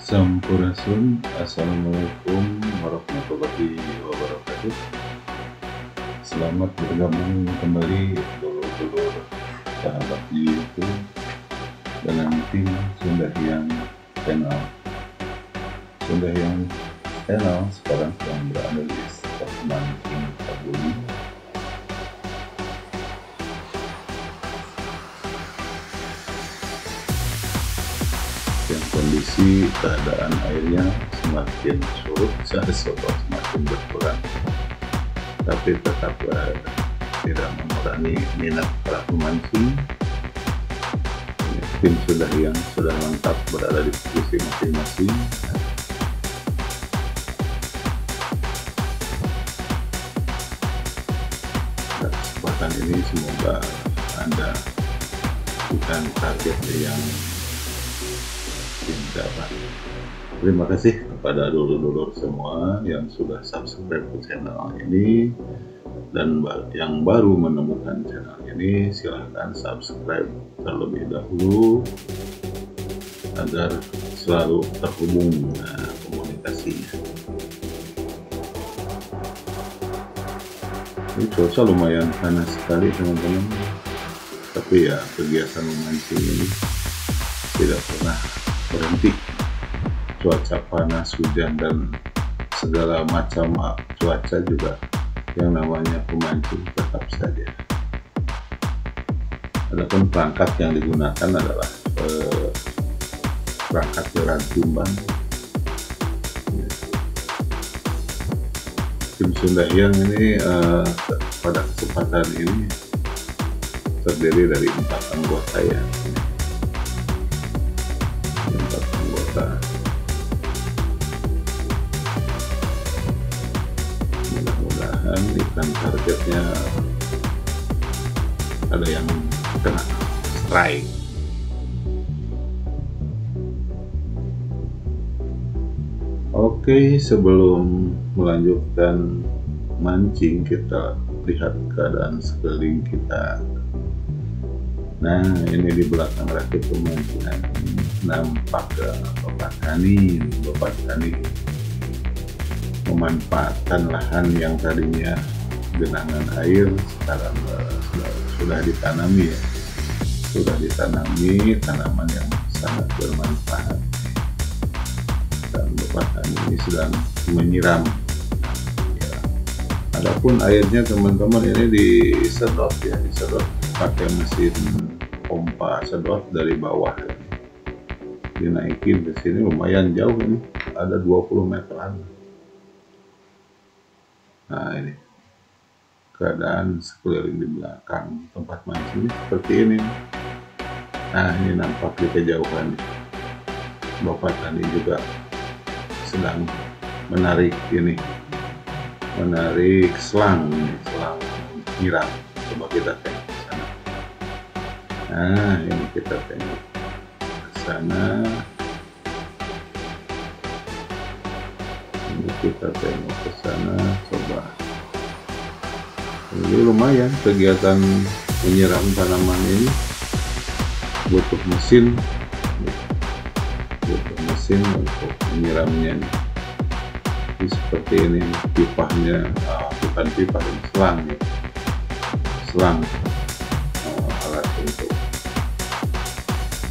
Sampurasun, Assalamualaikum warahmatullahi wabarakatuh. Selamat bergabung kembali dulur-dulur sahabat di YouTube dalam tim Sunda Hyang Channel. Sunda Hyang Channel sekarang sedang berada di spot mancing Tabuli. Yang kondisi keadaan airnya semakin surut, semakin berkurang, tapi tetap tidak mengurangi minat para pemancing. Tim sudah lengkap berada di posisi masing-masing. Pada kesempatan ini semoga Anda bukan target yang dapat. Terima kasih kepada dulur-dulur semua yang sudah subscribe ke channel ini, dan yang baru menemukan channel ini silahkan subscribe terlebih dahulu agar selalu terhubung komunikasinya. Ini cuaca lumayan panas sekali teman-teman, tapi ya kegiatan memancing ini tidak pernah berhenti. Cuaca panas, hujan, dan segala macam cuaca juga yang namanya pemancing tetap saja. Adapun perangkat yang digunakan adalah perangkat berat timbang. Tim Sunda Hyang ini pada kesempatan ini terdiri dari 4 anggota ya. 4 anggota. Mudah-mudahan ikan targetnya ada yang kena strike. Oke, sebelum melanjutkan mancing kita lihat keadaan sekeliling kita. Nah, ini di belakang rakit pemancingan nampak Bapak Tani memanfaatkan lahan yang tadinya genangan air sekarang sudah ditanami ya, sudah ditanami tanaman yang sangat bermanfaat, dan Bapak Tani ini sedang menyiram ya. Adapun airnya teman-teman ini disedot ya, disedot pakai mesin pompa sedot dari bawah, dinaikin ke sini lumayan jauh, ini ada 20 meteran. Nah, ini keadaan sekeliling di belakang tempat mancing seperti ini. Nah, ini nampak di kejauhan Bapak Tani juga sedang menarik selang nyiram. Coba kita tengok ke sana. Nah, ini kita tengok ke sana. Ini kita tengok ke sana. Coba. Ini lumayan kegiatan menyiram tanaman ini. Butuh mesin untuk menyiramnya. Ini seperti ini pipahnya, bukan pipa, selang ya. Selang alat untuk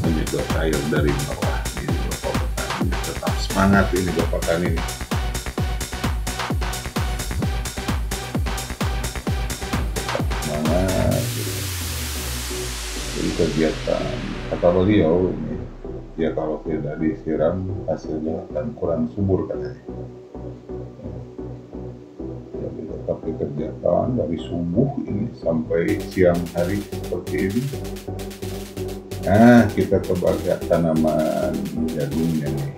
menyedot air dari bawah. Ini Bapak Tani tetap semangat, ini Bapak Tani ini. Semangat. Jadi kegiatan kata beliau ini, ya kalau tidak disiram hasilnya akan kurang subur katanya. Jadi tetap dikerjakan dari subuh ini sampai siang hari seperti ini. Nah, kita coba lihat tanaman jagungnya nih.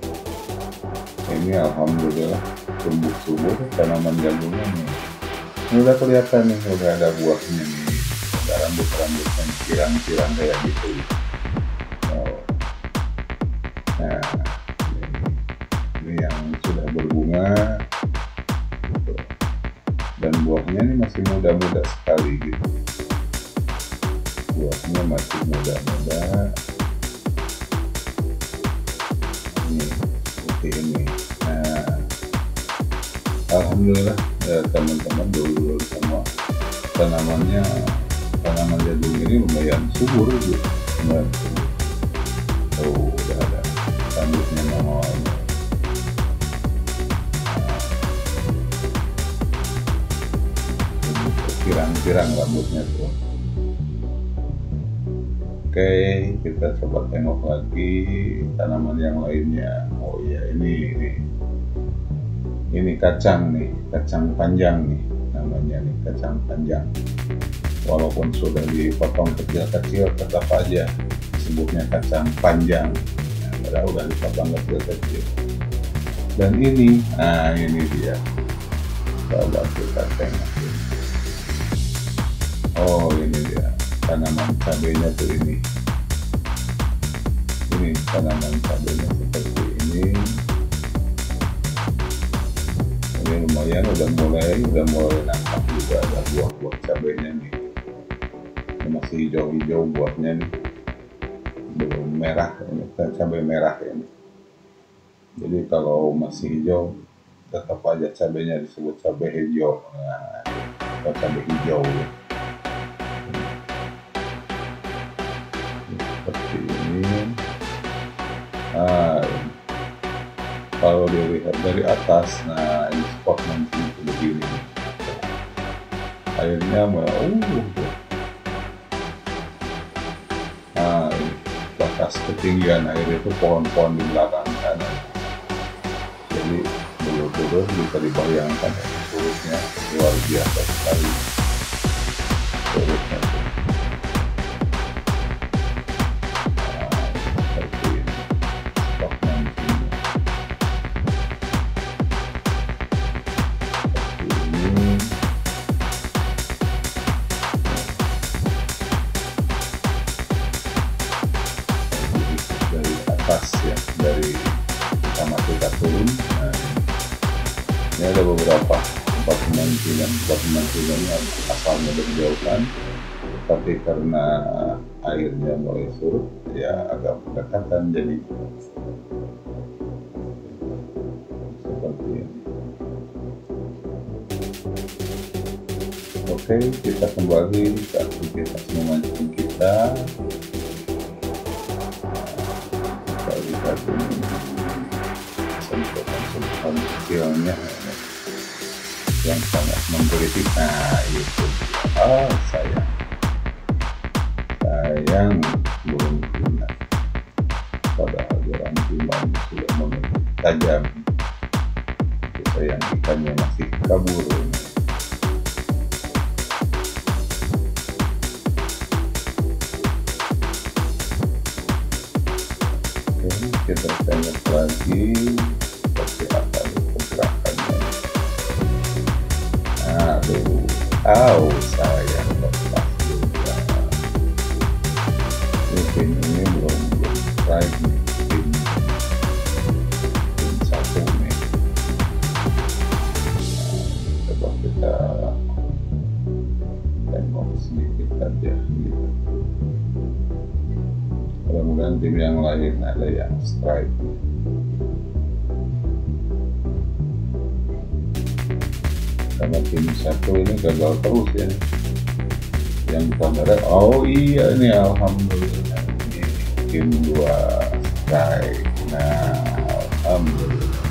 Ini alhamdulillah tumbuh subur tanaman jagungnya nih. Ini udah kelihatan nih, udah ada buahnya nih. Ada rambut-rambutnya, pirang-pirang kayak gitu. Nah, ini yang sudah berbunga gitu. Dan buahnya ini masih muda-muda sekali gitu. Buahnya masih muda-muda. Ini seperti ini. Nah, alhamdulillah ya, teman-teman dulu semua tanaman jagung ini lumayan subur gitu. Lumayan subur. Oh, udah ada rambutnya nongol. Pirang-pirang rambutnya tuh. Oke, kita coba tengok lagi tanaman yang lainnya. Oh iya, ini kacang nih, kacang panjang nih namanya nih, kacang panjang. Walaupun sudah dipotong kecil-kecil, tetap aja sebutnya kacang panjang. Nah, padahal udah dipotong kecil-kecil. Dan ini dia. Coba kita tengok. Oh, ini dia tanaman cabenya tuh ini tanaman cabenya seperti ini lumayan udah mulai nampak juga ada buah-buah cabenya nih. Ini masih hijau-hijau buahnya nih, belum merah, ini cabai merah ini. Jadi kalau masih hijau tetap aja cabenya disebut cabai hijau, atau cabai hijau ya. Seperti ini. Kalau dilihat dari atas, ini spot nanti begini. Airnya ini batas ketinggian air itu pohon-pohon di belakang sana. Jadi betul-betul bisa dibayangkan surutnya luar biasa sekali. Surutnya ya, dari pertama kita turun. Ini ada beberapa tempat pemancingannya asalnya berjauhan, tapi karena airnya mulai surut ya agak berdekatan, jadi seperti ini. Oke, kita kembali ke aktivitas memancing kita. Sentuhan kecilnya yang sangat menggelitik. Itu sayang belum kena, padahal jalan timah sudah mengetuk tajam. Itu sayang ikannya masih kabur. Kita tengok lagi seperti apa pergerakannya. Sayang lepas juga. Ini belum strike nih, pin satu nih. Coba kita tengok sedikit aja gitu. Mudah-mudahan tim yang lain ada yang strike. Karena tim satu ini gagal terus ya. Yang kamera, oh iya ini alhamdulillah ini tim 2 strike. Alhamdulillah.